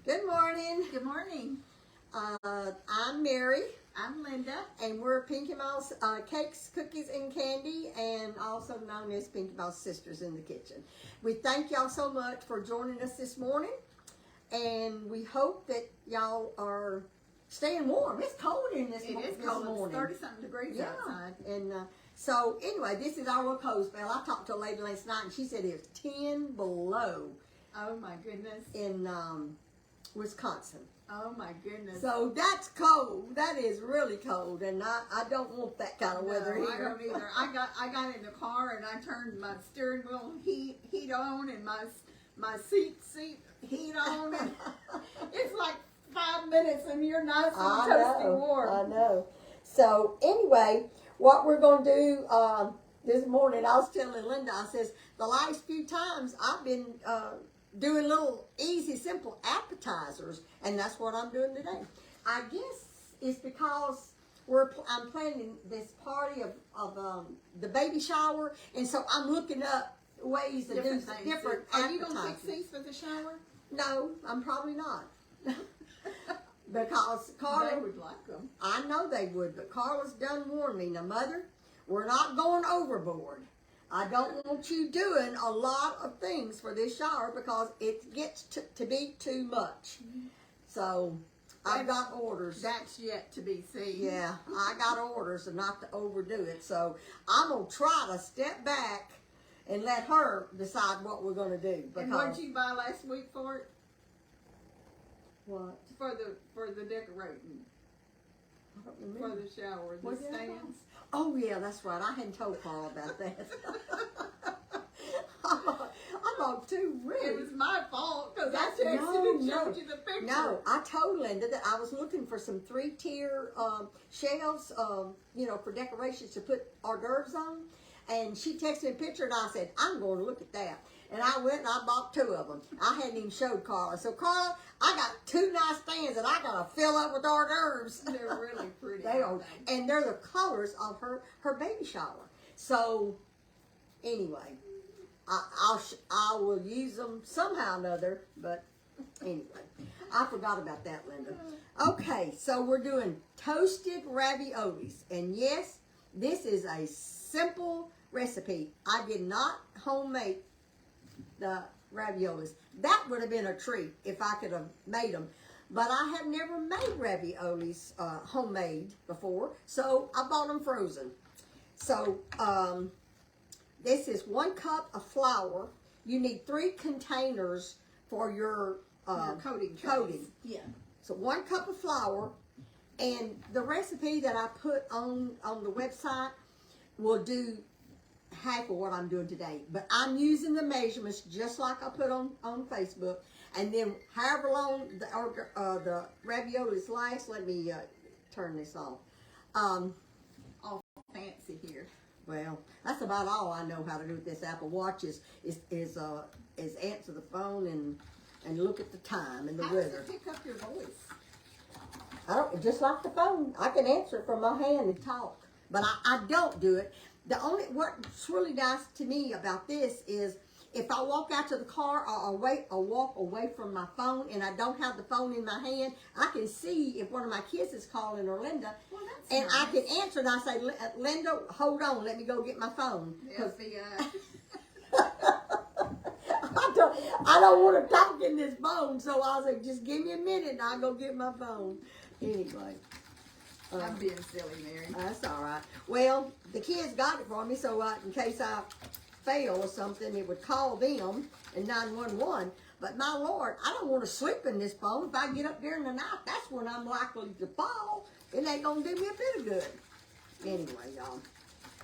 Good morning. Good morning. I'm Mary. I'm Linda. And we're Pinky Mouse Cakes, Cookies, and Candy, and also known as Pinky Mouse Sisters in the Kitchen. We thank y'all so much for joining us this morning, and we hope that y'all are staying warm. It's cold in this morning. It is cold. It's 30-something degrees outside. And so anyway, this is our little cold spell. I talked to a lady last night, and she said it was 10 below. Oh my goodness. In Wisconsin. Oh my goodness. So that's cold. That is really cold, and I don't want that kind of weather here. I don't either. I got in the car and I turned my steering wheel heat on and my seat heat on, and it's like 5 minutes and you're nice and toasty warm. I know. So anyway, what we're going to do this morning, I was telling Linda, I says, the last few times I've been doing little easy, simple appetizers, and that's what I'm doing today. I guess it's because I'm planning this party of the baby shower, and so I'm looking up ways to do different appetizers. Are you going to fix these for the shower? No, I'm probably not. Because Carla, they would like them. I know they would, but Carla's done warned me. Now, Mother, we're not going overboard. I don't want you doing a lot of things for this shower because it gets to be too much. So I've got orders. That's yet to be seen. Yeah, I got orders and not to overdo it. So I'm going to try to step back and let her decide what we're going to do. And what did you buy last week for it? What? For the decorating. I don't remember. For the shower, the stands. Oh yeah, that's right. I hadn't told Carl about that. I bought two really. It was my fault because I texted and showed you the picture. No, I told Linda that I was looking for some 3-tier shelves, for decorations to put hors d'oeuvres on. And she texted me a picture, and I said, I'm going to look at that. And I went and I bought 2 of them. I hadn't even showed Carla. So, Carla, I got 2 nice stands that I got to fill up with hors d'oeuvres. They're really pretty. They are. And they're the colors of her baby shower. So, anyway, I will use them somehow or another. But, anyway, I forgot about that, Linda. Okay, so we're doing toasted raviolis. And, yes, this is a simple recipe. I did not homemade the raviolis. That would have been a treat if I could have made them. But I have never made raviolis homemade before, so I bought them frozen. So this is 1 cup of flour. You need 3 containers for your coating. Yeah. So 1 cup of flour, and the recipe that I put on the website will do half of what I'm doing today, but I'm using the measurements just like I put on Facebook, and then however long the raviolis last. Let me turn this off. All fancy here. Well, that's about all I know how to do with this Apple Watch is answer the phone and look at the time and the weather. How does it pick up your voice? I don't, just like the phone. I can answer it from my hand and talk, but I don't do it. What's really nice to me about this is if I walk out to the car or walk away from my phone and I don't have the phone in my hand, I can see if one of my kids is calling or Linda, and nice. I can answer and I say, Linda, hold on, let me go get my phone. FBI. I don't want to talk in this phone, so I'll say, just give me a minute and I'll go get my phone. Anyway. I'm being silly, Mary. That's all right. Well, the kids got it for me, so in case I fail or something, it would call them and 911. But my Lord, I don't want to sleep in this phone. If I get up during the night, that's when I'm likely to fall. It ain't gonna do me a bit of good. Anyway, y'all.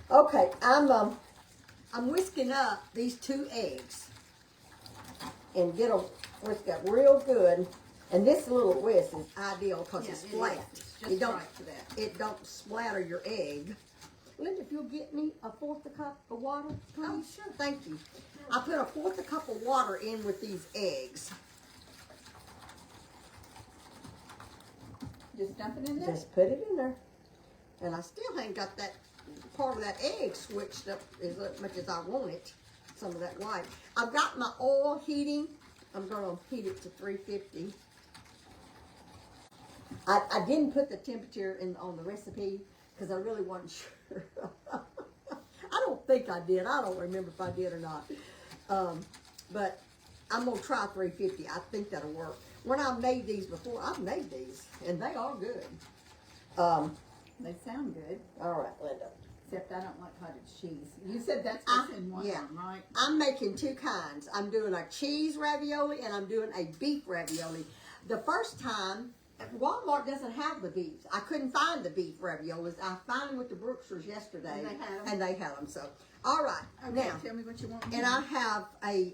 Okay, I'm whisking up these 2 eggs and get them whisked up real good. And this little whisk is ideal because it's flat. It don't, right for that. It don't splatter your egg. Linda, if you'll get me a 1/4 cup of water, please. Oh, sure. Thank you. I put a 1/4 cup of water in with these eggs. Just dump it in there? Just put it in there. And I still ain't got that part of that egg switched up as much as I want it. Some of that white. I've got my oil heating. I'm going to heat it to 350. I didn't put the temperature on the recipe because I really wasn't sure. I don't think I did. I don't remember if I did or not. But I'm going to try 350. I think that'll work. When I made these before, I've made these, and they are good. They sound good. All right, Linda. Except I don't like cottage cheese. You said that's what's in one, yeah. right? I'm making two kinds. I'm doing a cheese ravioli, and I'm doing a beef ravioli. The first time, Walmart doesn't have the beef. I couldn't find the beef raviolis. I found them with the Brookshires yesterday. And they had them? So, all right. Okay, now, tell me what you want. and I have a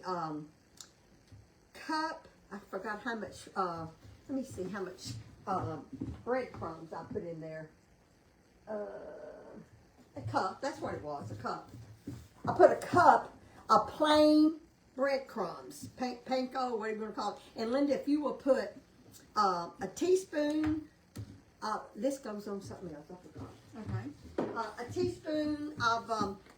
cup. I forgot how much. Let me see how much breadcrumbs I put in there. A cup. That's what it was. A cup. I put a cup of plain breadcrumbs, panko, whatever you want to call it. And Linda, if you will put a teaspoon. This goes on something else. I forgot. Okay. A teaspoon of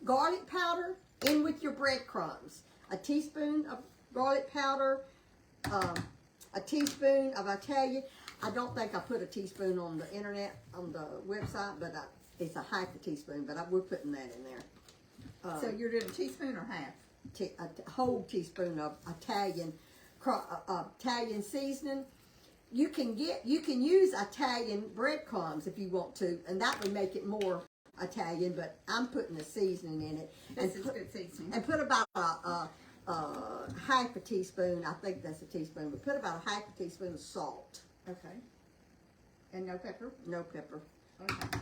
garlic powder in with your breadcrumbs. A teaspoon of garlic powder. A teaspoon of Italian. I don't think I put a teaspoon on the internet, on the website, but it's a half a teaspoon, but we're putting that in there. So you're doing a teaspoon or half? A whole teaspoon of Italian seasoning. You can use Italian breadcrumbs if you want to, and that would make it more Italian, but I'm putting the seasoning in it. This is good seasoning. And put about half a teaspoon, I think that's a teaspoon, but put about a half a teaspoon of salt. Okay. And no pepper? No pepper. Okay.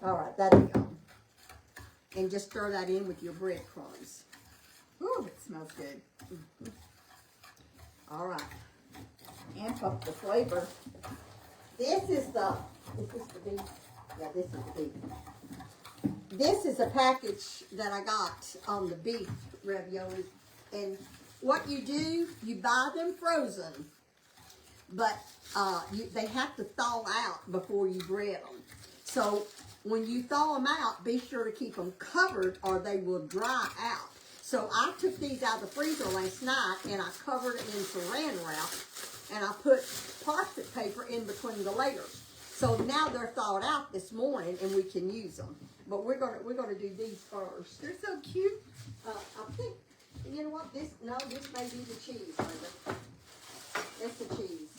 All right, that'll go. And just stir that in with your breadcrumbs. Ooh, it smells good. Mm-hmm. All right. Amp up the flavor. Is this the beef? Yeah, this is the beef. This is a package that I got on the beef ravioli. And what you do, you buy them frozen. But they have to thaw out before you bread them. So when you thaw them out, be sure to keep them covered or they will dry out. So I took these out of the freezer last night and I covered it in saran wrap and I put parchment paper in between the layers. So now they're thawed out this morning and we can use them. But we're gonna do these first. They're so cute. I think, you know what? This may be the cheese, Linda. That's the cheese.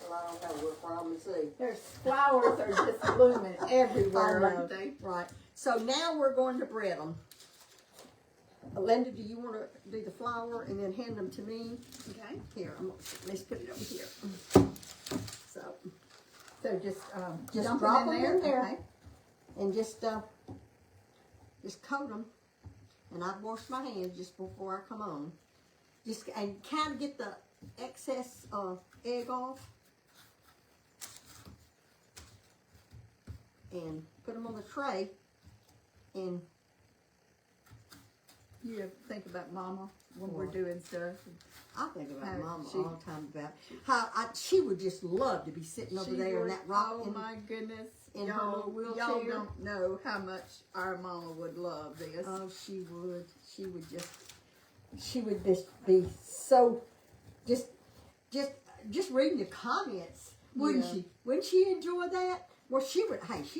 Well, I don't know. We'll probably see. There's flowers are just blooming everywhere, aren't they? Right. So now we're going to bread them. Linda, do you want to do the flour and then hand them to me? Okay. Here, let's put it over here. So just drop them in there, okay. And just coat them. And I've washed my hands just before I come on. And kind of get the excess egg off. And put them on the tray. And you think about Mama when we're doing stuff. I think about Mama all the time about how she would just love to be sitting over there in that rock. Oh my goodness. In her little wheelchair. Y'all don't know how much our Mama would love this. Oh, she would. She would just be so, just reading the comments, wouldn't she? Wouldn't she enjoy that? Well, she'd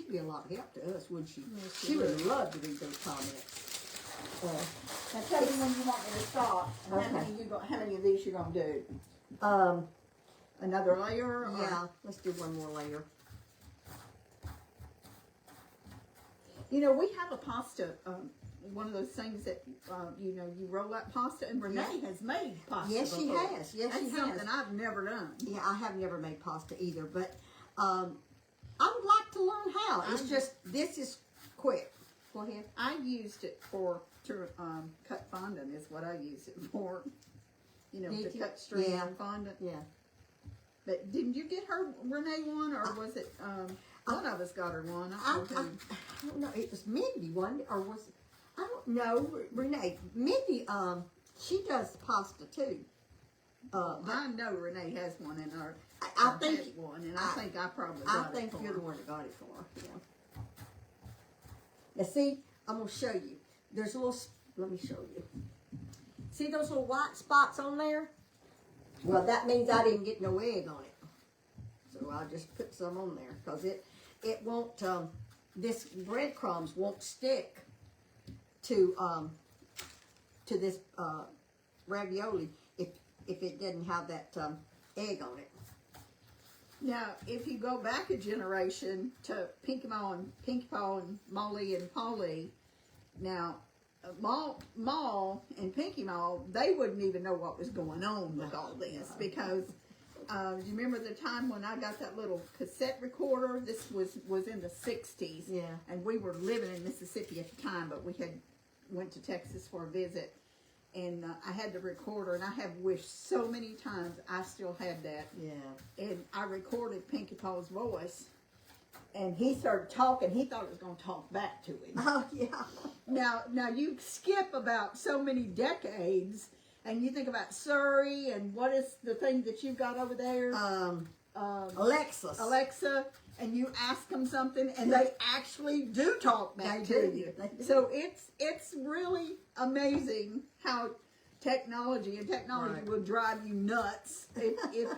be a lot of help to us, wouldn't she? Yes, she would love to read those comments. Now tell me when you want me to stop. And Okay. How many of these you gonna do? Another layer? Or? Yeah, let's do one more layer. You know, we have a pasta, one of those things that, you roll out pasta, and Renee has made pasta Yes, she before. has. Yes, That's she has. something I've never done. Yeah, I have never made pasta either, but I would like to learn how. It's just, this is quick. Go ahead. I used it to cut fondant is what I used it for. To cut string and fondant. Yeah. But didn't you get her, Renee, one, or was it, one of us got her one? I don't know. It was Mindy, wasn't it? Or was it? I don't know. Renee. Mindy, she does pasta too. I know Renee has one in her. I think had one, and I think I probably got I think it for you're her. the one that got it for her. Yeah. Now see, I'm gonna show you. There's a little. Let me show you. See those little white spots on there? Well, that means I didn't get no egg on it. So I'll just put some on there because it won't, this breadcrumbs won't stick to this ravioli if it doesn't have that egg on it. Now, if you go back a generation to Pinky Paw and Molly and Polly, now, Ma and Pinky Ma, they wouldn't even know what was going on with all this because do you remember the time when I got that little cassette recorder? This was in the 60s. Yeah. And we were living in Mississippi at the time, but we went to Texas for a visit. And I had the recorder, and I have wished so many times I still had that. Yeah. And I recorded Pinky Paw's voice, and he started talking. He thought it was going to talk back to him. Oh, yeah. Now you skip about so many decades, and you think about Surrey, and what is the thing that you've got over there? Alexa, and you ask them something, and they actually do talk back to you. So it's really amazing how technology Right. will drive you nuts if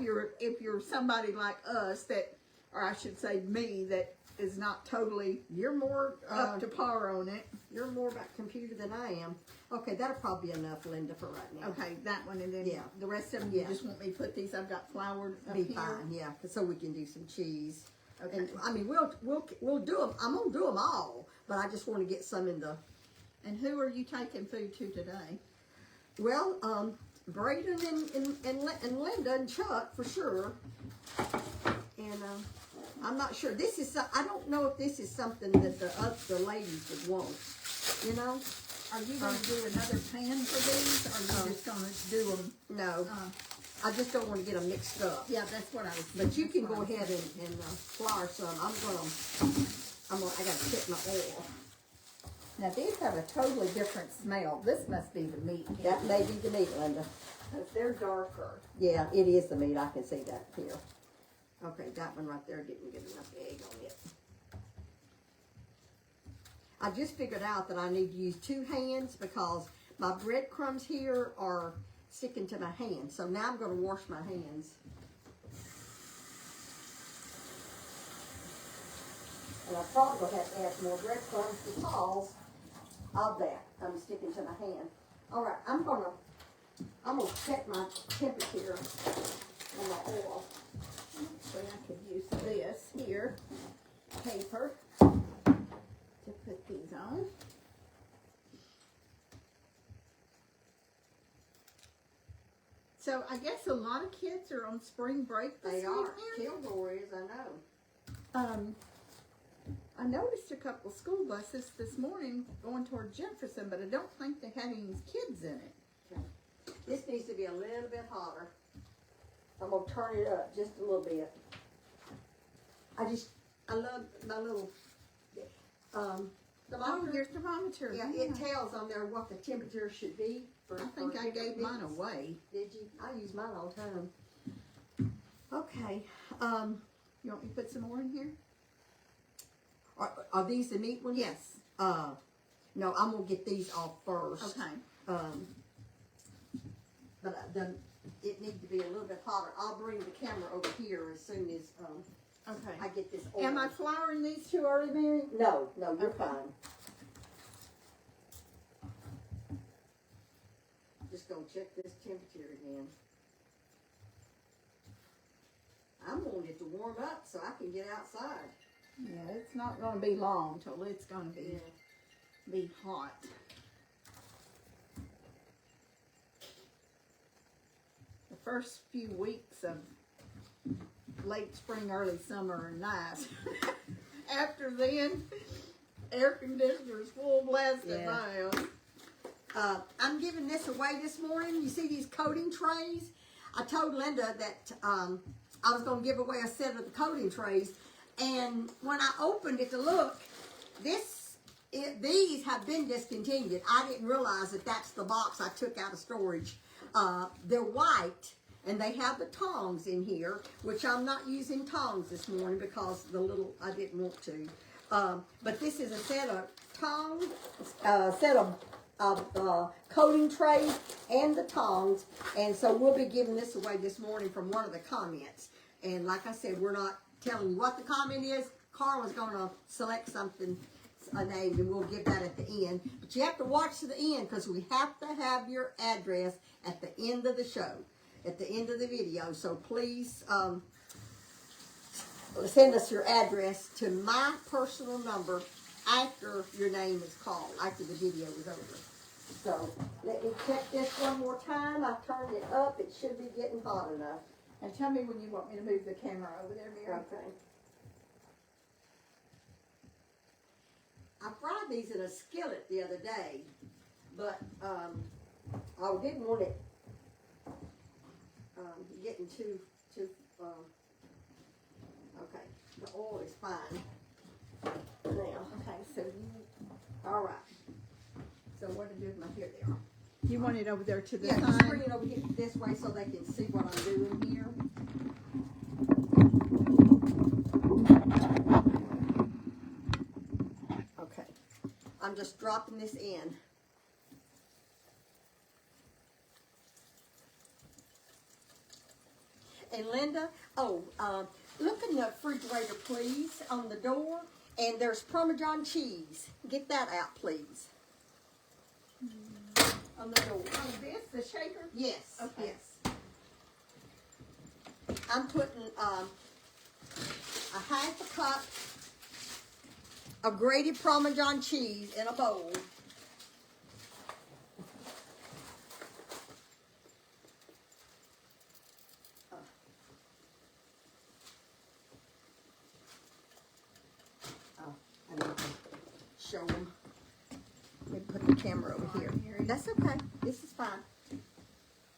you're somebody like us that, or I should say me, that is not totally You're more up to par on it. You're more about computer than I am. Okay, that'll probably be enough, Linda, for right now. Okay, that one, and then Yeah. the rest of them, you Yeah. just want me to put these, I've got floured up Be here. fine, yeah. So we can do some cheese. Okay. And I mean, we'll do them. I'm gonna do them all, but I just want to get some in the. And who are you taking food to today? Well, Braden and Linda and Chuck for sure. And I'm not sure. This is I don't know if this is something that the ladies would want. You know? Are you going to do another pan for these, or are you just going to do them? No. I just don't want to get them mixed up. Yeah, that's what I was. But you can go ahead and flour some. I got to check my oil. Now these have a totally different smell. This must be the meat. That may be the meat, Linda. Because they're darker. Yeah, it is the meat. I can see that here. Okay, that one right there didn't get enough egg on it. I just figured out that I need to use 2 hands because my breadcrumbs here are sticking to my hands. So now I'm going to wash my hands. And I probably will have to add some more breadcrumbs because of that. I'm sticking to my hand. All right, I'm gonna check my temperature on my oil. So I could use this here, paper, to put these on. So I guess a lot of kids are on spring break this They are. weekend. Kilgore is, I know. I noticed a couple school buses this morning going toward Jefferson, but I don't think they had any kids in it. Okay. This needs to be a little bit hotter. I'm gonna turn it up just a little bit. I love my little Oh, thermometer. your thermometer. Yeah, it tells on there what the temperature should be. I think I gave mine meats. away. Did you? I use mine all the time. Okay. You want me to put some more in here? Are these the meat ones? Yes. No, I'm gonna get these off first. Okay. But it needs to be a little bit hotter. I'll bring the camera over here as soon as Okay. I get this oil. Am I flouring these too early, Mary? No, you're Okay. fine. Just gonna check this temperature again. I'm wanting it to warm up so I can get outside. Yeah, it's not going to be long till it's going to be hot. The first few weeks of late spring, early summer are nice. After then, air conditioners full blasted Yeah. down. I'm giving this away this morning. You see these coating trays? I told Linda that I was going to give away a set of the coating trays. And when I opened it to look, these have been discontinued. I didn't realize that that's the box I took out of storage. They're white, and they have the tongs in here, which I'm not using tongs this morning because I didn't want to. But this is a set of tongs, set of coating tray and the tongs. And so we'll be giving this away this morning from one of the comments. And like I said, we're not telling you what the comment is. Carla's going to select something, a name, and we'll give that at the end. But you have to watch to the end because we have to have your address at the end of the show, at the end of the video. So please send us your address to my personal number after your name is called, after the video is over. So let me check this one more time. I turned it up. It should be getting hot enough. And tell me when you want me to move the camera over there, Mary. Okay. I fried these in a skillet the other day, but I didn't want it getting too okay. The oil is fine now. Okay, so you, All right. So what to do with my, here they are. you want it over there to the Yeah, just side? bring it over here this way so they can see what I'm doing here. Okay, I'm just dropping this in. And Linda, look in the refrigerator, please, on the door, and there's Parmesan cheese. Get that out, please. On the door. Oh, this, the shaker? Yes, Okay. yes. I'm putting a half a cup of grated Parmesan cheese in a bowl. I need to show them. Let me put the camera over here. That's okay. This is fine.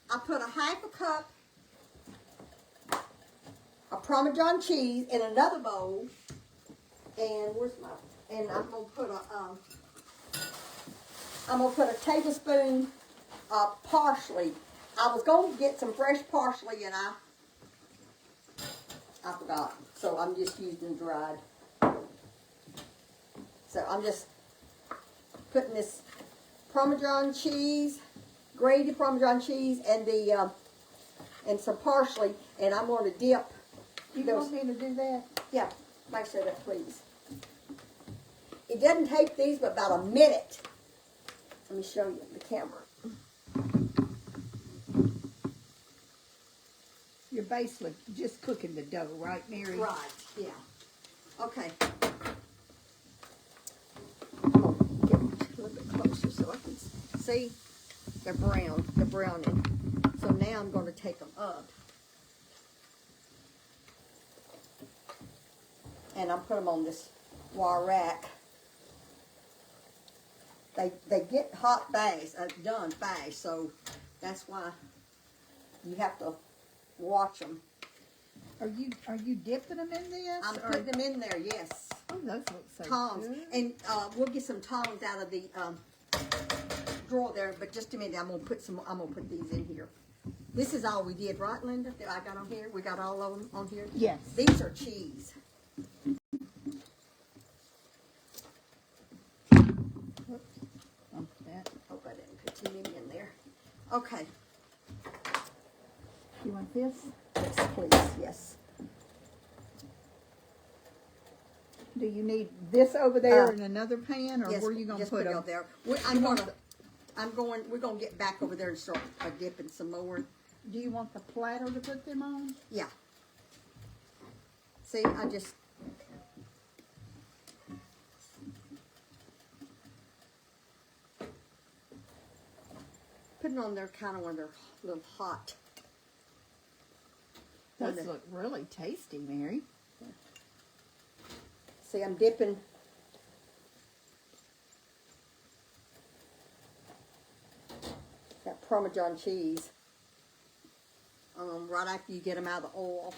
I put a half a cup of Parmesan cheese in another bowl, and and I'm gonna put a tablespoon of parsley. I was going to get some fresh parsley, and I forgot, so I'm just using dried. So I'm just putting this Parmesan cheese, grated Parmesan cheese, and the and some parsley, and I'm going to dip. You want me to do that? Yeah, make sure that, please. It doesn't take these but about a minute. Let me show you the camera. You're basically just cooking the dough, right, Mary? Right, yeah. Okay. I'm going to get a little bit closer so I can see. They're browning. So now I'm going to take them up. And I'll put them on this wire rack. They get hot fast, done fast, so that's why you have to watch them. Are you dipping them in this? I'm putting them in there, yes. Oh, those look so Tongs. good. And we'll get some tongs out of the drawer there, but just a minute, I'm gonna put these in here. This is all we did, right, Linda? That I got on here? We got all of them on here? Yes. These are cheese. Hope I didn't put too many in there. Okay. You want this? Yes, please. Yes. Do you need this over there in another pan, or Yes, where are you gonna just put it them? out there. We're gonna get back over there and start dipping some more. Do you want the platter to put them on? Yeah. See, I just. Putting on there kind of when they're a little hot. Those look really tasty, Mary. See, I'm dipping. That Parmesan cheese. Right after you get them out of the oil.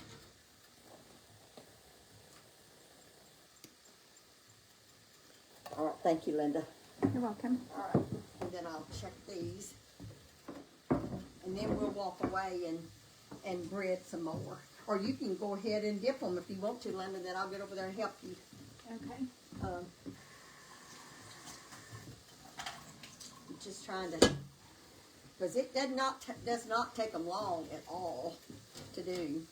All right, thank you, Linda. You're welcome. All right, and then I'll check these. And then we'll walk away and bread some more. Or you can go ahead and dip them if you want to, Linda, then I'll get over there and help you. Okay. just trying to, because it does not take them long at all to do.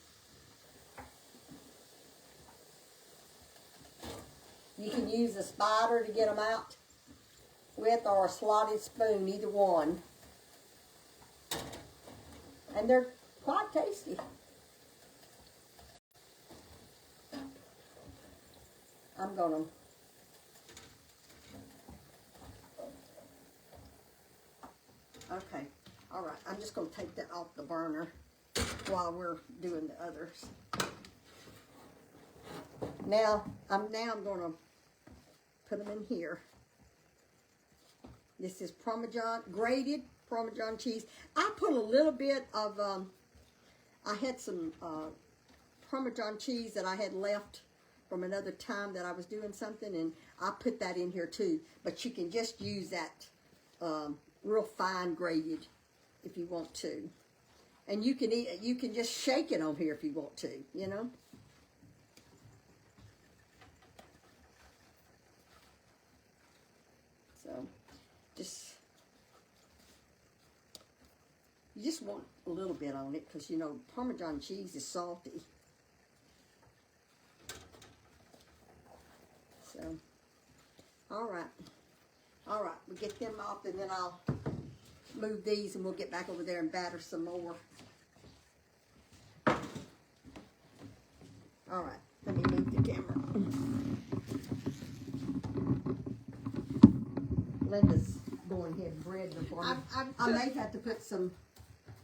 You can use a spider to get them out with, or a slotted spoon, either one. And they're quite tasty. I'm gonna okay, all right. I'm just gonna take that off the burner while we're doing the others. Now I'm gonna put them in here. This is grated Parmesan cheese. I put a little bit of I had some Parmesan cheese that I had left from another time that I was doing something, and I put that in here too. But you can just use that real fine grated if you want to, and you can just shake it on here if you want to, you know. So you just want a little bit on it, because you know Parmesan cheese is salty. So, all right, we get them off, and then I'll move these, and we'll get back over there and batter some more. All right, let me move the camera. Linda's going ahead and breading for me. I may have to put some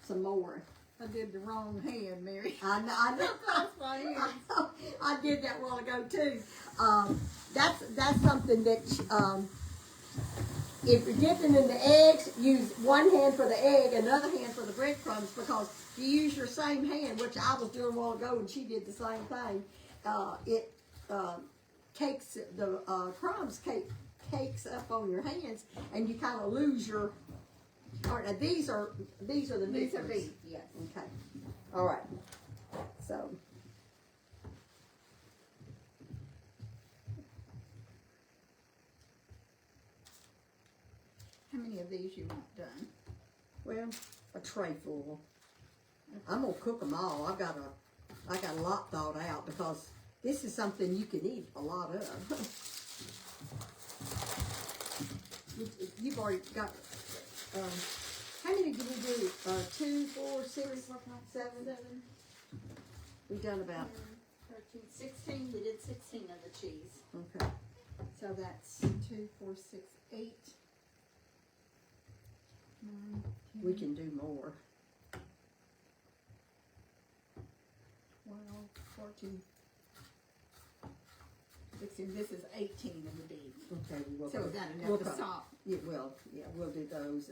more. I did the wrong hand, Mary. I know. I did that a while ago too. That's something that if you're dipping in the eggs, use one hand for the egg, another hand for the breadcrumbs, because if you use your same hand, which I was doing a while ago, and she did the same thing, it cakes the crumbs cakes up on your hands, and you kind of lose your. All right, these are the These are beef, yes. Okay. All right. So. How many of these you want done? Well, a tray full. I'm gonna cook them all. I got a lot thought out, because this is something you can eat a lot of. You've already got. How many did we do? 2, 4, 6, 7. We've done about 13, 16. We did 16 of the cheese. okay. So that's 2, 4, 6, 8. 9, 10, We can do more. 12, 14, 16. This is 18 of the beef. Okay, we'll So is that enough to salt? Yeah, well, yeah, we'll do those,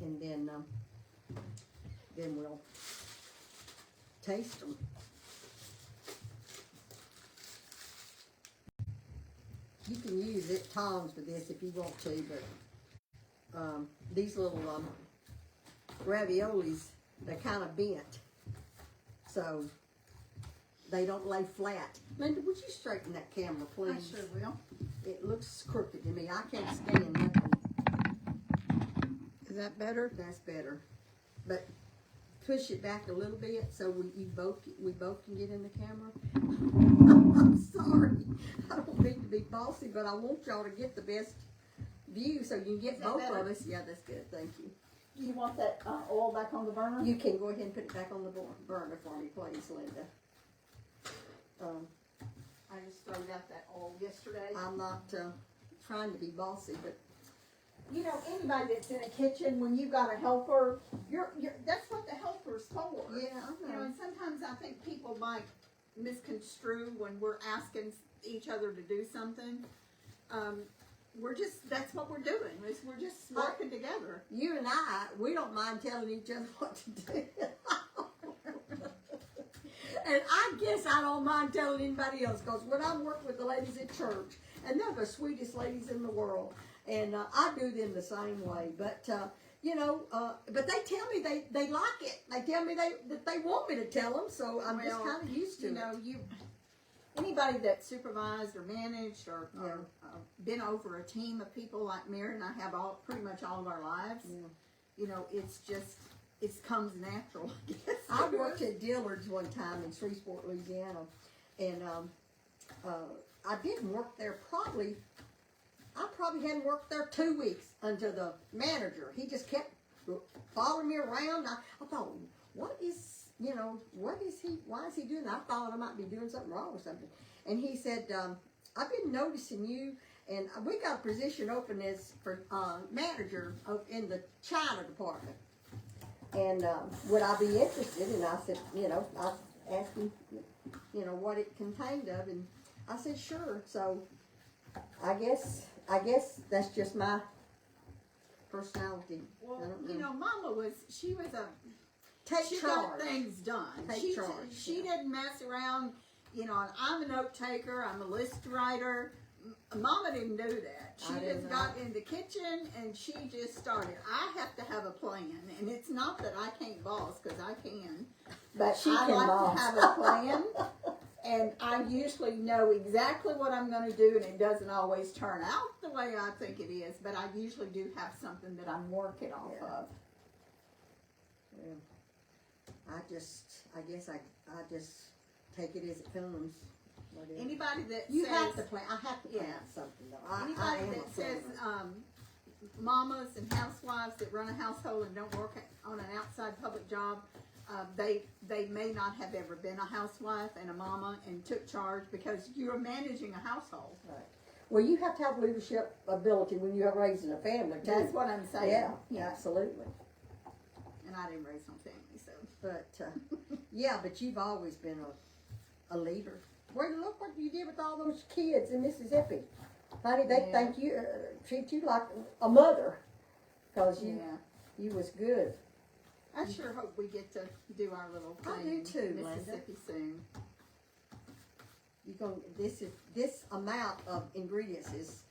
and then we'll taste them. You can use tongs for this if you want to, but these little raviolis, they're kind of bent, so they don't lay flat. Linda, would you straighten that camera, please? I sure will. It looks crooked to me. I can't stand nothing. Is that better? That's better. But push it back a little bit so we both can get in the camera. I'm sorry. I don't mean to be bossy, but I want y'all to get the best view so you can get both of us. Yeah, that's good. Thank you. Do you want that oil back on the burner? You can go ahead and put it back on the burner for me, please, Linda. I just threw out that oil yesterday. I'm not trying to be bossy, but You know, anybody that's in a kitchen, when you got a helper, that's what the helper's for. yeah, I You know, and sometimes I think people might misconstrue when we're asking each other to do something. That's what we're doing. We're just working together. You and we don't mind telling each other what to do. And I guess I don't mind telling anybody else, because when I work with the ladies at church, and they're the sweetest ladies in the world, and I do them the same way. But but they tell me they like it. They tell me that they want me to tell them, so I'm just kind of used to it. anybody that supervised or managed or been over a team of people like Mary and I have pretty much all of our lives. Yeah. You know, it's just, it comes natural, I guess. I worked at Dillard's one time in Shreveport, Louisiana, and I didn't work there I probably hadn't worked there 2 weeks until the manager, he just kept following me around. I thought, why is he doing that? I thought I might be doing something wrong or something. And he said, I've been noticing you, and we got a position open as for manager in the China department. And would I be interested? And I said, I asked him, what it contained of, and I said, sure. So I guess that's just my personality. Well, I don't know. Mama she Take charge. got things done. Take charge. She didn't mess around. And I'm a note taker. I'm a list writer. Mama didn't do that. She just got in the kitchen and she just started. I have to have a plan, and it's not that I can't boss, because I can, but She I can like boss. to have a plan, and I usually know exactly what I'm going to do, and it doesn't always turn out the way I think it is, but I usually do have something that I'm working off of. Yeah. I guess I just take it as it comes. Whatever. Anybody that You says, have to plan. I have to plan something though. I anybody am that a says planner. mamas and housewives that run a household and don't work on an outside public job, they may not have ever been a housewife and a mama and took charge, because you're managing a household. Right. Well, you have to have leadership ability when you're raising a family too. That's what I'm saying. Yeah, absolutely. And I didn't raise no family, so. But but you've always been a leader. Well, look what you did with all those kids in Mississippi. Honey, they think you treat you like a mother, because you was good. I sure hope we get to do our little I thing do too, in Linda. Mississippi soon. This amount of ingredients is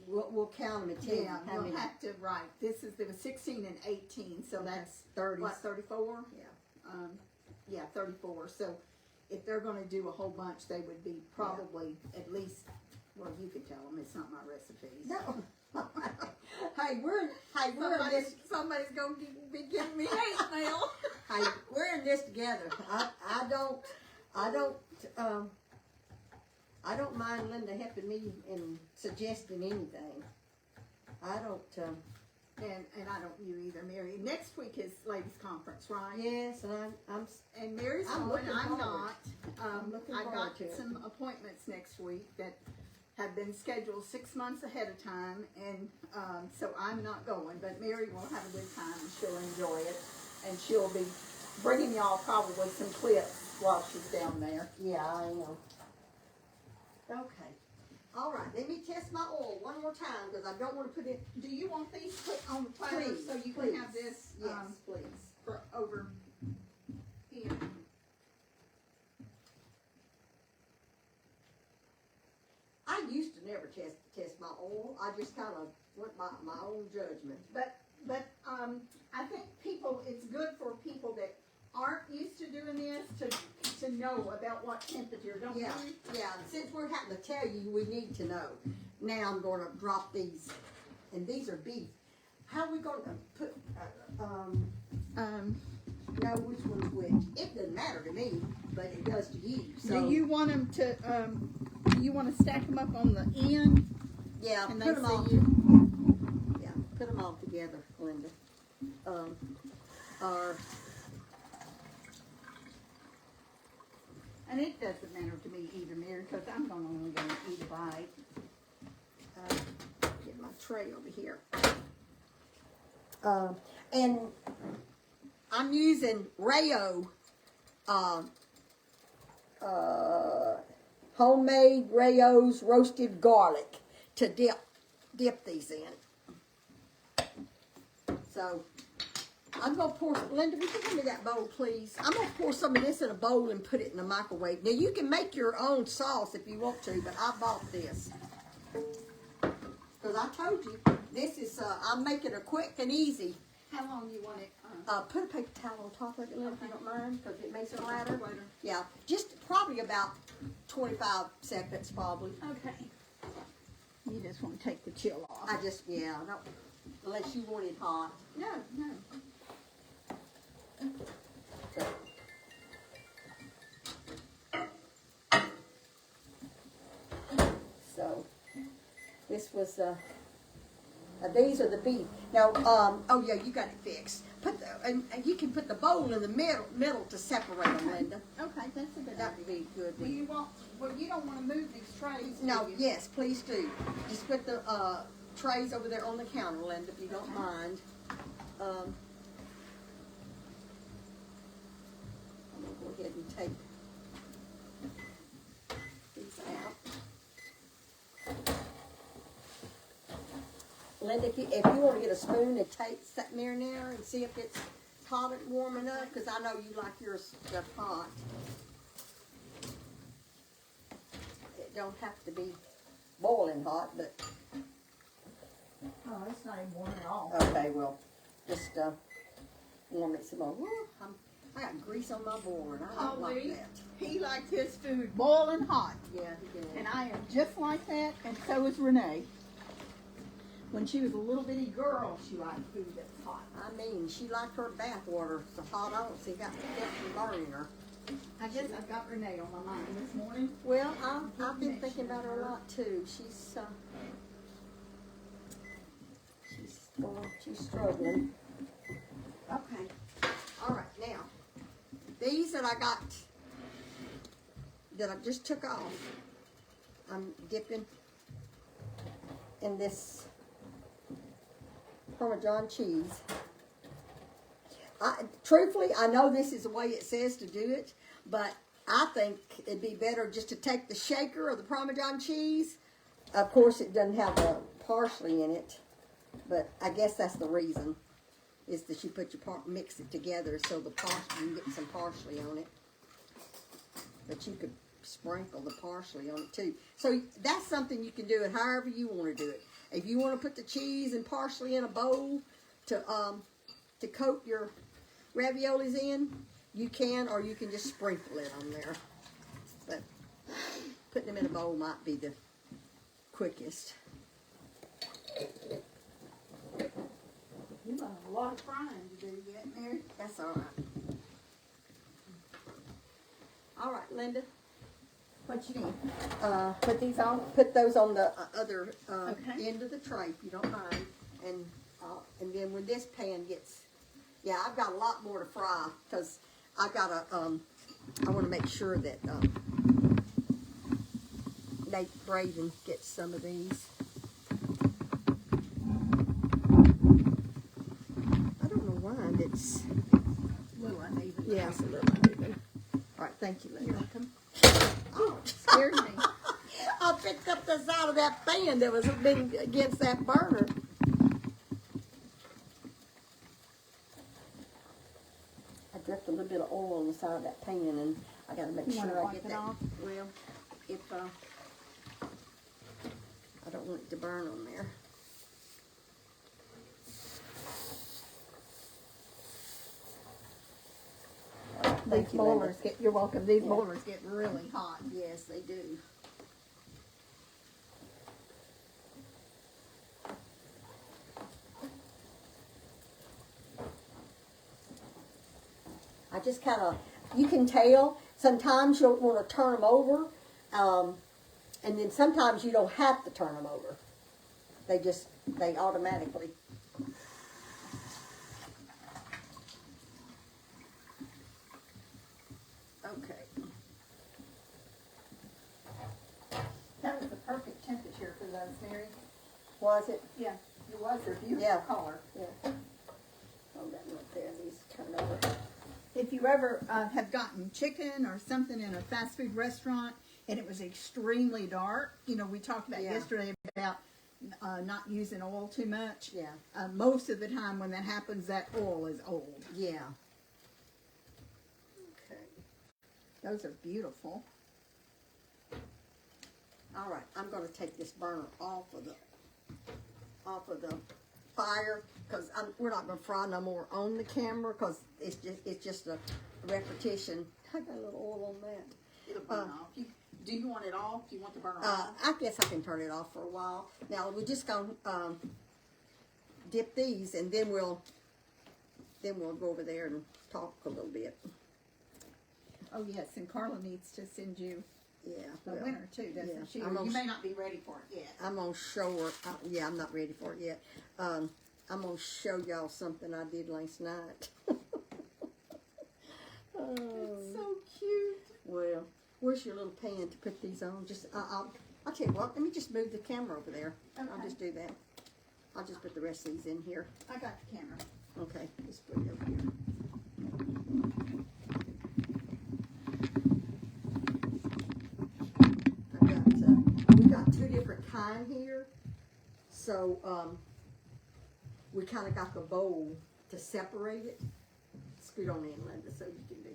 we'll count them and tell you Yeah, how you'll many. have to write. There was 16 and 18, so that's 30. what, 34? Yeah. 34. So if they're going to do a whole bunch, they would be probably at least. Well, you can tell them it's not my recipes. No. Hey, we're in this. Somebody's going to be giving me hate mail. Hey, we're in this together. I don't mind Linda helping me in suggesting anything. I don't. And I don't you either, Mary. Next week is ladies' conference, right? Yes, and I'm And Mary's I'm going. looking I'm forward. not. I'm looking I forward got to it. some appointments next week that have been scheduled 6 months ahead of time, and so I'm not going. But Mary will have a good time, and she'll enjoy it, and she'll be bringing y'all probably some clips while she's down there. Yeah, I know. Okay. All right. Let me test my oil one more time, because I don't want to put it. Do you want these put on the platter Please, so you please. can have this Yes, please. for over here? I used to never test my oil. I just kind of went by my own judgment. But I think it's good for people that aren't used to doing this to know about what temperature, don't you? Yeah. Since we're having to tell you, we need to know. Now I'm going to drop these, and these are beef. How are we going to put? Know which one's which? It doesn't matter to me, but it does to you. So Do you want them to? Do you want to stack them up on the end? yeah, Can put they them see all. you? Yeah, put them all together, Linda. Or And it doesn't matter to me either, Mary, because I'm only going to eat a bite. get my tray over here. And I'm using Rayo, homemade Rayo's roasted garlic to dip these in. So I'm gonna pour. Linda, would you give me that bowl, please? I'm gonna pour some of this in a bowl and put it in the microwave. Now you can make your own sauce if you want to, but I bought this because I told you this is. I'm making it quick and easy. How long do you want it? Put a paper towel on top of it, Lynn, if you don't mind, because it makes it flatter. Later. Yeah, just probably about 25 seconds, probably. Okay. You just want to take the chill off. I don't, unless you want it hot. No, no. So, this was, these are the beef. Now, oh yeah, you got it fixed. And you can put the bowl in the middle to separate them, Linda. Okay, that's a good That idea. would be good. Do you want? Well, you don't want to move these trays. No, do you? yes, please do. Just put the trays over there on the counter, Linda, if you don't mind. I'm gonna go ahead and take these out. Linda, if you want to get a spoon and taste that marinara and see if it's hot and warm enough, because I know you like your stuff hot. It don't have to be boiling hot, but Oh, it's not even warm at all. okay, well, just warm it some more. Woo, I got grease on my board. I don't like Lee, that. he liked his food boiling hot. Yeah, he did. And I am just like that, and so is Renee. When she was a little bitty girl, she liked food that was hot. I mean, she liked her bath water so hot on, so you got to get from burning her. I guess I've got Renee on my mind this morning. Well, I've been thinking about her a lot too. She's struggling. Okay. All right, now these that I got that I just took off, I'm dipping in this Parmesan cheese. Truthfully, I know this is the way it says to do it, but I think it'd be better just to take the shaker of the Parmesan cheese. Of course, it doesn't have the parsley in it, but I guess that's the reason, is that you put your mix it together so the parsley, you can get some parsley on it. But you could sprinkle the parsley on it too. So that's something you can do it however you want to do it. If you want to put the cheese and parsley in a bowl to coat your raviolis in, you can, or you can just sprinkle it on there. But putting them in a bowl might be the quickest. You got a lot of frying to do yet, Mary. That's all right. All right, Linda. What you need? Put these on. Put those on the other Okay. end of the tray, if you don't mind. And then when this pan gets, yeah, I've got a lot more to fry because I gotta. I want to make sure that Nate Braden gets some of these. I don't know why it's. A little uneven. Yeah, it's a little uneven. All right, thank you, Linda. You're welcome. Oh, Scared me. I picked up the side of that pan that was been against that burner. I dripped a little bit of oil on the side of that pan, and I got to make You wanna sure I wipe get it that. off? Well, if I don't want it to burn on there. Thank These you, Linda. boilers get. You're welcome. These Yeah. boilers get really hot. Yes, they do. I just kind of, you can tell, sometimes you'll want to turn them over, and then sometimes you don't have to turn them over. They automatically. Okay. That was the perfect temperature for those, Mary. Was it? Yeah, it was a beautiful Yeah. color. Yeah. Oh, that right there needs to turn over. If you ever have gotten chicken or something in a fast food restaurant and it was extremely dark, you know, we talked about Yeah. yesterday about not using oil too much. Yeah. Most of the time when that happens, that oil is old. Yeah. Okay. Those are beautiful. All right, I'm going to take this burner off of the fire because we're not going to fry no more on the camera because it's just a repetition. I got a little oil on that. It'll burn off. Do you want it off? Do you want the burner off? I guess I can turn it off for a while. Now we're just going to dip these, and then we'll go over there and talk a little bit. Oh yes, and Carla needs to send you the well, winner too, doesn't she? I'm Or you may not be ready for it yet. I'm gonna show her. Yeah, I'm not ready for it yet. I'm gonna show y'all something I did last night. It's so cute. Well, where's your little pan to put these on? Just I'll tell you what. Let me just move the camera over there. Okay. I'll just do that. I'll just put the rest of these in here. I got the camera. Okay, just put it over here. We got two different kind here, so we kind of got the bowl to separate it. Scoot on in, Linda, so you can do.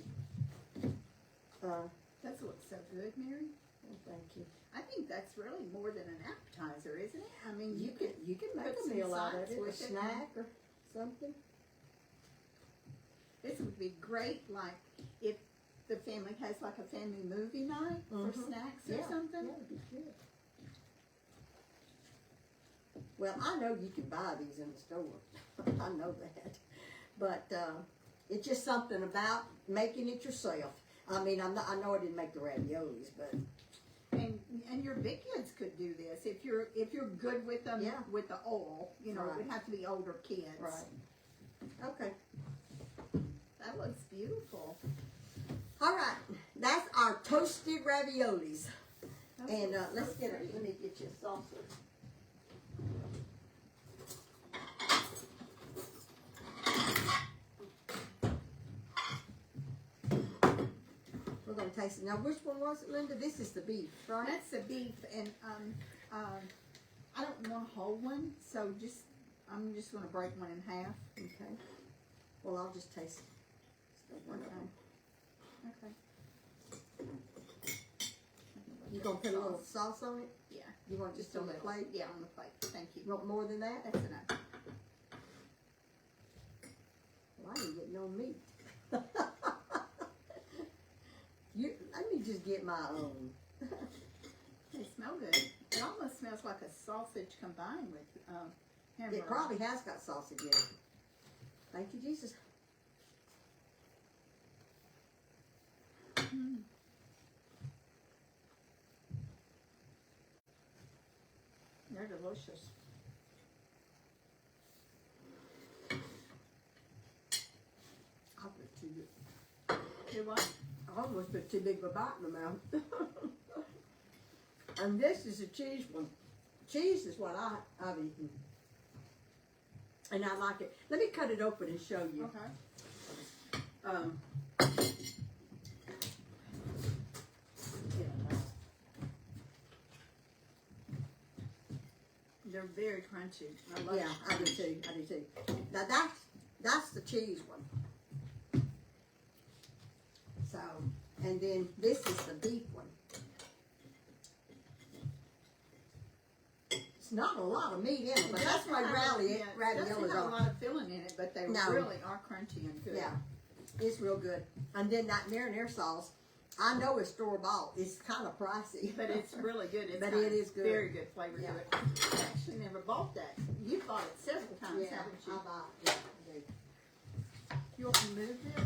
That looks so good, Mary. Thank you. I think that's really more than an appetizer, isn't it? I mean, You can make put a some meal out of sides it, a with it. snack or something. This would be great, like if the family has like a family movie night for snacks or something. Yeah, it'd be good. Well, I know you can buy these in the store. I know that. But it's just something about making it yourself. I mean, I know I didn't make the raviolis, but And your big kids could do this if you're good with them with the oil. You know, it would have to be older kids. right. Okay. That looks beautiful. All right. That's our toasted raviolis. That And looks let's so get pretty. let me get you a saucer. We're gonna taste it. Now, which one was it, Linda? This is the beef, right? That's the beef, and I don't want a whole one, so I'm just gonna break one in half. Okay. Well, I'll just taste one of them. Okay. You gonna put a little sauce on it? Yeah. You want it just on the little. plate? Yeah, on the plate. Thank you. You want more than that? That's enough. Well, I didn't get no meat. Let me just get my own. They smell good. It almost smells like a sausage combined with hamburger. It probably has got sausage in it. Thank you, Jesus. They're delicious. I put too big. Do what? I almost put too big of a bite in my mouth. And this is a cheese one. Cheese is what I've eaten. And I like it. Let me cut it open and show you. Okay. They're very crunchy. I love Yeah, I do too. I do too. Now that's the cheese one. So, and then this is the beef one. It's not a lot of meat in it, but that's why raviolis doesn't have a are. lot of filling in it, but they really are crunchy and good. Yeah, it's real good. And then that marinara sauce, I know it's store bought. It's kind of pricey, But it's really good. It's But got it is good. Very good flavor Yeah. to it. I actually never bought that. You've bought it several times, yeah, haven't you? I bought it. Yeah, I do. You want to move this?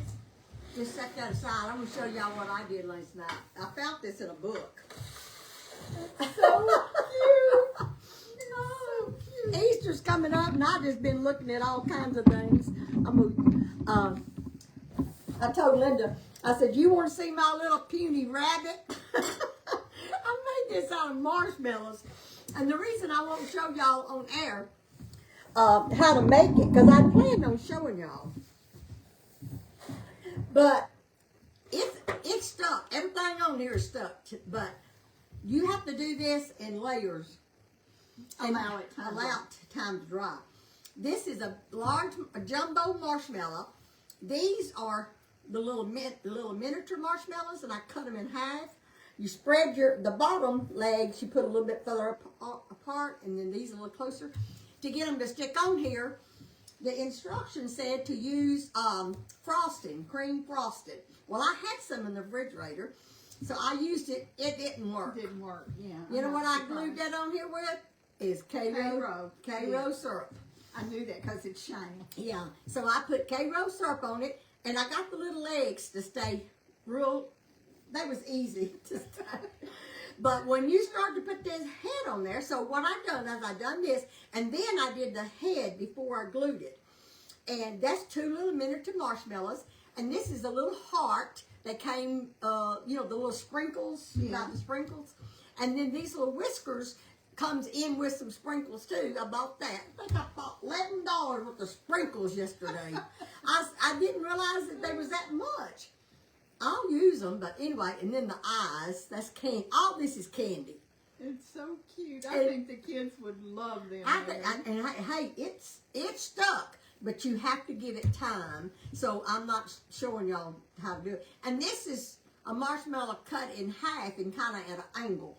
Just set that aside. I'm gonna show y'all what I did last night. I found this in a book. So cute. So cute. Easter's coming up, and I've just been looking at all kinds of things. I told Linda, I said, "You want to see my little puny rabbit?" I made this out of marshmallows, and the reason I won't show y'all on air how to make it, because I planned on showing y'all, but it's stuck. Everything on here is stuck, but you have to do this in layers. Allow it time. Time to dry. This is a jumbo marshmallow. These are the little miniature marshmallows, and I cut them in half. You spread the bottom legs. You put a little bit further apart, and then these a little closer. to get them to stick on here, the instructions said to use frosting, cream frosted. Well, I had some in the refrigerator, so I used it. It didn't work. Didn't work, yeah. You know what I glued that on here with? Is K-Ro syrup. I knew that because it's shiny. Yeah, so I put K-Ro syrup on it, and I got the little eggs to stay real. That was easy to stay. But when you start to put this head on there, so what I done is I done this, and then I did the head before I glued it. And that's 2 little miniature marshmallows, and this is a little heart that came, you know, the little sprinkles, not the sprinkles. And then these little whiskers comes in with some sprinkles too. I bought that. I think I bought $11 worth of sprinkles yesterday. I didn't realize that there was that much. I'll use them, but anyway, and then the eyes, that's candy. All this is candy. It's so cute. I think the kids would love them. Hey, it's stuck, but you have to give it time. So I'm not showing y'all how to do it. And this is a marshmallow cut in half and kind of at an angle.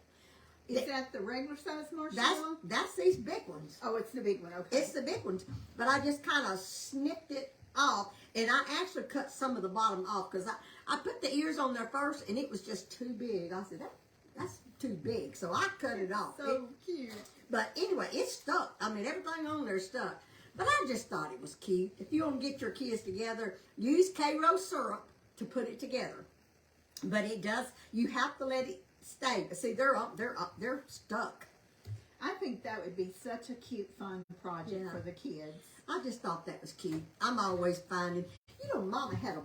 Is that the regular size marshmallow? That's these big ones. Oh, it's the big one, okay. It's the big ones. But I just kind of snipped it off, and I actually cut some of the bottom off because I put the ears on there first, and it was just too big. I said, that's too big, so I cut it off. So cute. But anyway, it's stuck. I mean, everything on there is stuck. But I just thought it was cute. If you want to get your kids together, use K-Ro syrup to put it together. But it does, you have to let it stay. But see, they're stuck. I think that would be such a cute, fun project for the kids. I just thought that was cute. I'm always finding, you know, Mama had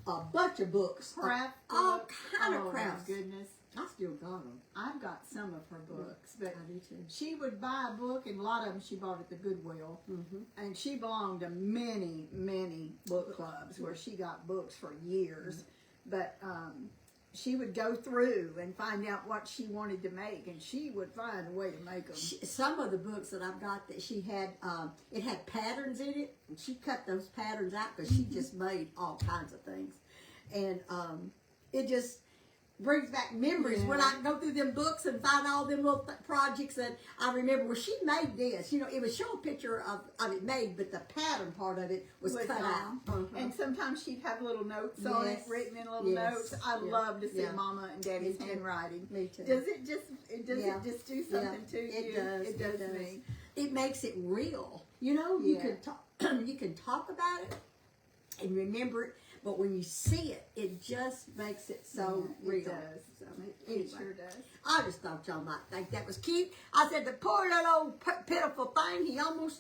a bunch of books. Craft all books. kind of crafts. Oh, my goodness. I still got them. I've got some of her books, but I do too. she would buy a book, and a lot of them she bought at the Goodwill. And she belonged to many, many book clubs where she got books for years. But she would go through and find out what she wanted to make, and she would find a way to make them. Some of the books that I've got that she had, it had patterns in it, and she cut those patterns out because she just made all kinds of things. And it just brings back memories when I go through them books and find all them little projects that I remember. Well, she made this. You know, it would show a picture of it made, but the pattern part of it was cut out. And sometimes she'd have little notes on it, written in little notes. I love to see Mama and Daddy's handwriting. Me too. Does it just do something to you? It does. It does me. It makes it real. You know, you can talk you can talk about it and remember it. But when you see it, it just makes it so real. It does. So, It sure does. I just thought y'all might think that was cute. I said, the poor little old pitiful thing, he don't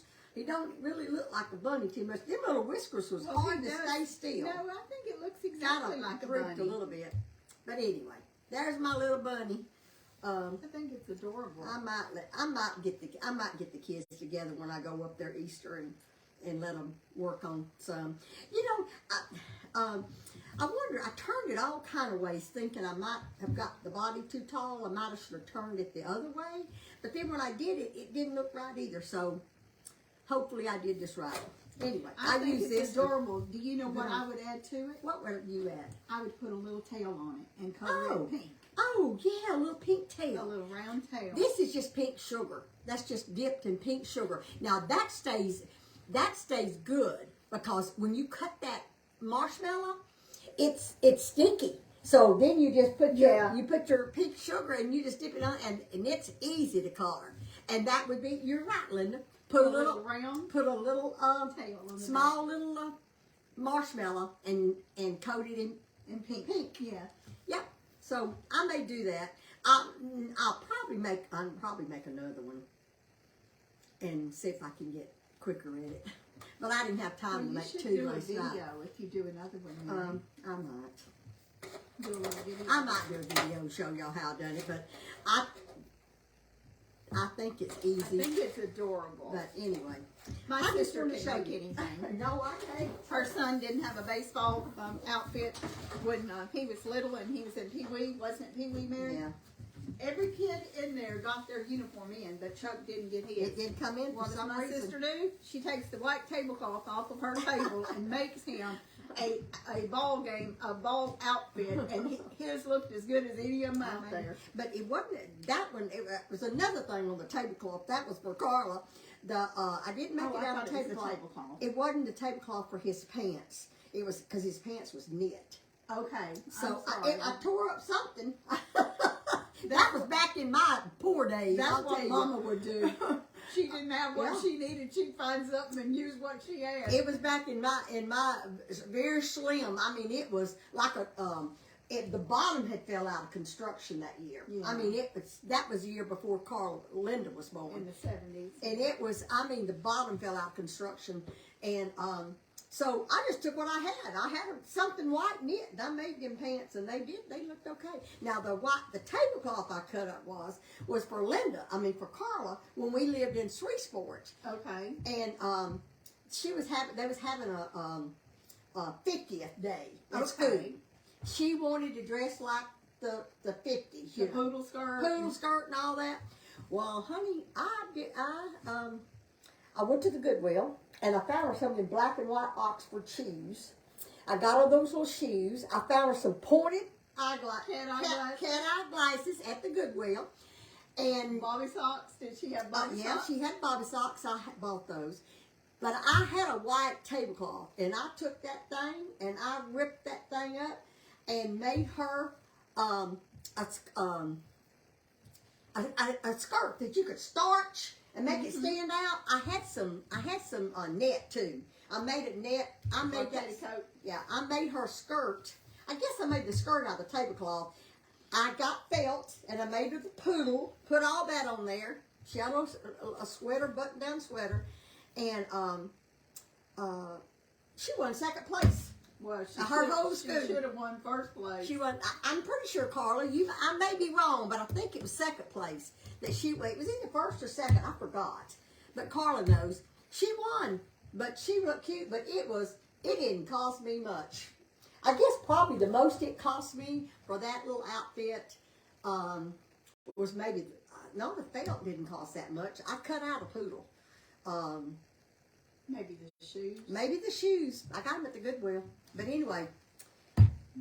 really look like a bunny too much. Them little whiskers was hard to stay still. No, I think it looks exactly like a bunny. A little bit. But anyway, there's my little bunny. I think it's adorable. I might get the kids together when I go up there Easter and let them work on some. You know, I wonder, I turned it all kind of ways thinking I might have got the body too tall. I might have should have turned it the other way. But then when I did it, it didn't look right either. So hopefully I did this right. Anyway, I think it's adorable. Do you know what I would add to it? What would you add? I would put a little tail on it and color it pink. Oh, yeah, a little pink tail. A little round tail. This is just pink sugar. That's just dipped in pink sugar. Now that stays good because when you cut that marshmallow, it's sticky. So then you just put your pink sugar and you just dip it on, and it's easy to color. And that would be, you're right, Linda. Put a little round. Put a little tail on the small little marshmallow and coat it in pink. Yeah. Yep. So I may do that. I'll probably make another one and see if I can get quicker at it. But I didn't have time to make two last night. You should do a video if you do another one. I might. Do a little video. I might do a video and show y'all how I done it, but I think it's easy. I think it's adorable. But anyway, my sister can make anything. No, I can't. Her son didn't have a baseball outfit when he was little, and he was in Pee Wee. Wasn't Pee Wee married? Yeah. Every kid in there got their uniform in, but Chuck didn't get his. It didn't come in What for does some my reason. sister do? She takes the white tablecloth off of her table and makes him a ball outfit, and his looked as good as any of them out there. But it wasn't that one. It was another thing on the tablecloth. That was for Carla. I didn't make Oh, it I out thought of it was the tablecloth. tablecloth. It wasn't the tablecloth for his pants. It was because his pants was knit. Okay. So I'm sorry. I tore up something. That was back in my poor days. That's I'll what tell you. Mama would do. She didn't have what Yeah. she needed. She'd find something and use what she had. It was back in my very slim. I mean, it was like the bottom had fell out of construction that year. Yeah. I mean, that was the year before Linda was born. In the 70s. And it was, I mean, the bottom fell out of construction. And so I just took what I had. I had something white knit, and I made them pants, and they looked okay. Now, the tablecloth I cut up was for Linda, for Carla, when we lived in Shreveport. Okay. And they was having a 50th day at Okay. school. She wanted to dress like the 50s, The poodle skirt. poodle skirt and all that. Well, honey, I went to the Goodwill and I found her some of them black and white Oxford shoes. I got her those little shoes. I found her some pointed cat-eye glasses at the Goodwill. And Bobby socks. Did she have bobby yeah, socks? she had bobby socks. I bought those. But I had a white tablecloth, and I took that thing and I ripped that thing up and made her a skirt that you could starch and make it stand out. I had some net too. I made it net. I made that. Petticoat. Yeah, I made her skirt. I guess I made the skirt out of the tablecloth. I got felt and I made her the poodle. Put all that on there. She had a sweater, button-down sweater, and she won second place. Well, she Her whole school. should have won first place. She won. I'm pretty sure, Carla. I may be wrong, but I think it was second place that it was either first or second. I forgot, but Carla knows she won. But she looked cute. But it didn't cost me much. I guess probably the most it cost me for that little outfit was maybe no, the felt didn't cost that much. I cut out a poodle. Maybe the shoes. Maybe the shoes. I got them at the Goodwill. But anyway,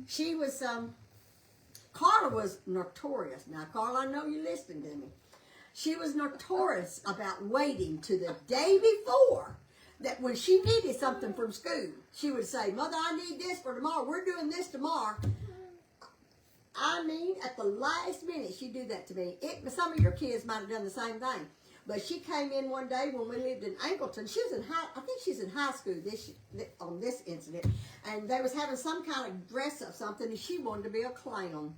she was, Carla was notorious. Now, Carla, I know you're listening to me. She was notorious about waiting to the day before that when she needed something from school, she would say, Mother, I need this for tomorrow. We're doing this tomorrow. I mean, at the last minute, she'd do that to me. Some of your kids might have done the same thing. But she came in one day when we lived in Angleton. She was I think she's in high school on this incident. And they was having some kind of dress up something, and she wanted to be a clown.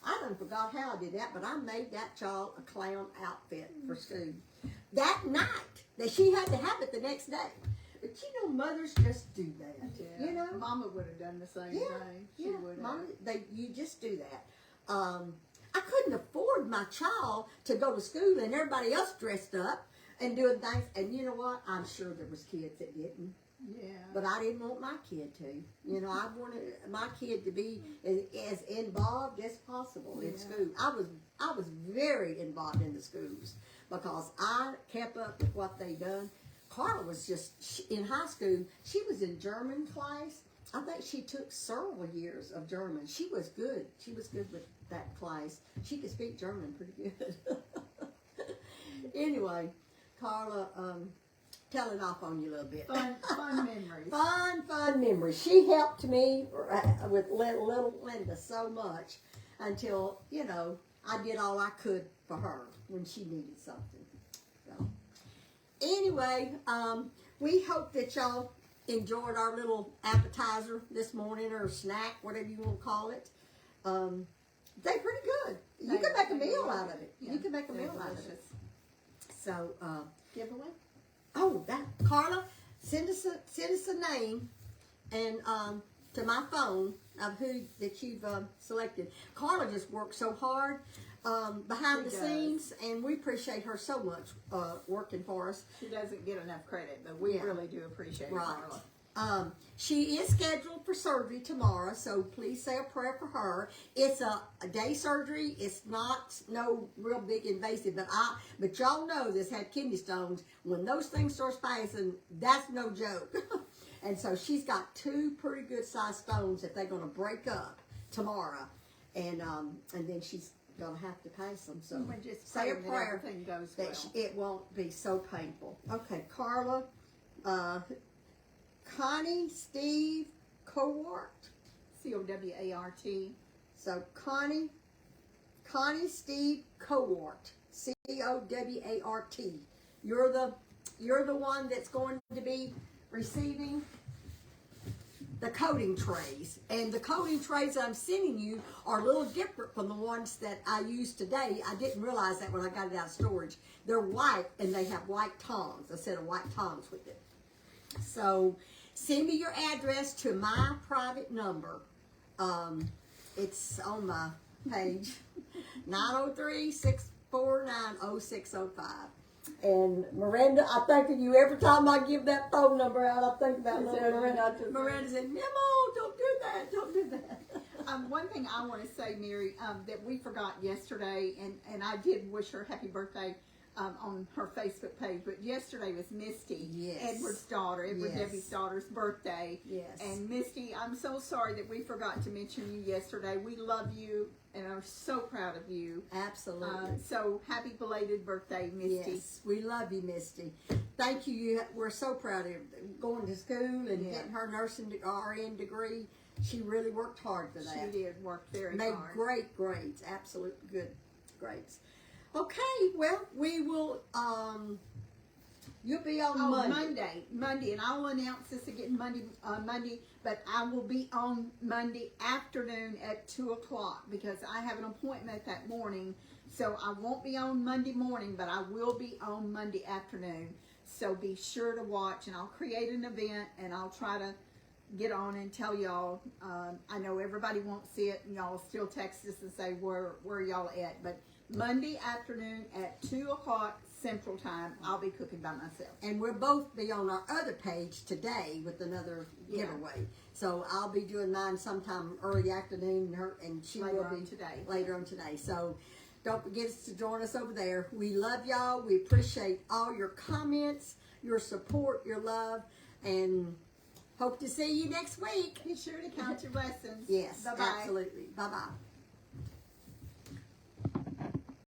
I done forgot how I did that, but I made that child a clown outfit for school. That night, that she had to have it the next day. But mothers just do that. Yeah. Mama would have done the same thing. She would have. Mama, you just do that. I couldn't afford my child to go to school and everybody else dressed up and doing things. And you know what? I'm sure there was kids that didn't. Yeah. But I didn't want my kid to. I wanted my kid to be as involved as possible in school. I was very involved in the schools because I kept up with what they done. Carla was in high school. She was in German class. I think she took several years of German. She was good. She was good with that class. She could speak German pretty good. Anyway, Carla, telling off on you a little bit. Fun memories. Fun memories. She helped me with little Linda so much until, I did all I could for her when she needed something. So, anyway, we hope that y'all enjoyed our little appetizer this morning, or snack, whatever you want to call it. They're pretty good. You can make a meal out of it. Yeah, you can make a meal delicious. out of it. So, Giveaway? oh, Carla, send us a name and to my phone of who that you've selected. Carla just worked so hard behind the scenes, and we appreciate her so much working for us. She doesn't get enough credit, but we really do appreciate Right. Carla. She is scheduled for surgery tomorrow, so please say a prayer for her. It's a day surgery. It's not no real big invasive, but y'all know this had kidney stones. When those things start passing, that's no joke. And so she's got 2 pretty good sized stones that they're going to break up tomorrow, and then she's gonna have to pass them. So We just say a pray that prayer everything goes that well. it won't be so painful. Okay, Carla, Connie, Steve, Cowart. COWART. So Connie, Steve, Cowart. COWART. You're the one that's going to be receiving the coating trays. And the coating trays I'm sending you are a little different from the ones that I used today. I didn't realize that when I got it out of storage. They're white and they have white tongs, a set of white tongs with it. So send me your address to my private number. It's on my page, 903-649-0605. And Miranda, I think of you every time I give that phone number out. I think about little Miranda. Miranda said, Memo, don't do that, don't do that. One thing I want to say, Mary, that we forgot yesterday, and I did wish her happy birthday on her Facebook page, but yesterday was Misty, Yes. Edward's daughter, Edward Yes. Debbie's daughter's birthday. Yes. And Misty, I'm so sorry that we forgot to mention you yesterday. We love you and are so proud of you. Absolutely. So happy belated birthday, Misty. Yes, we love you, Misty. Thank you. We're so proud of you going to school and getting her nursing RN degree. She really worked hard for that. She did work very Made hard. great grades, absolute good grades. Okay, well, we will, you'll be on Monday, and I will announce this again Monday, but I will be on Monday afternoon at 2 o'clock because I have an appointment that morning, so I won't be on Monday morning, but I will be on Monday afternoon, so be sure to watch, and I'll create an event, and I'll try to get on and tell y'all. I know everybody won't see it, and y'all still text us and say where y'all at, but Monday afternoon at 2 o'clock Central Time, I'll be cooking by myself. And we'll both be on our other page today with another giveaway. So I'll be doing mine sometime early afternoon, and she will be later on today. So don't forget to join us over there. We love y'all. We appreciate all your comments, your support, your love, and hope to see you next week. Be sure to count your blessings. Yes, Bye-bye. absolutely. Bye-bye.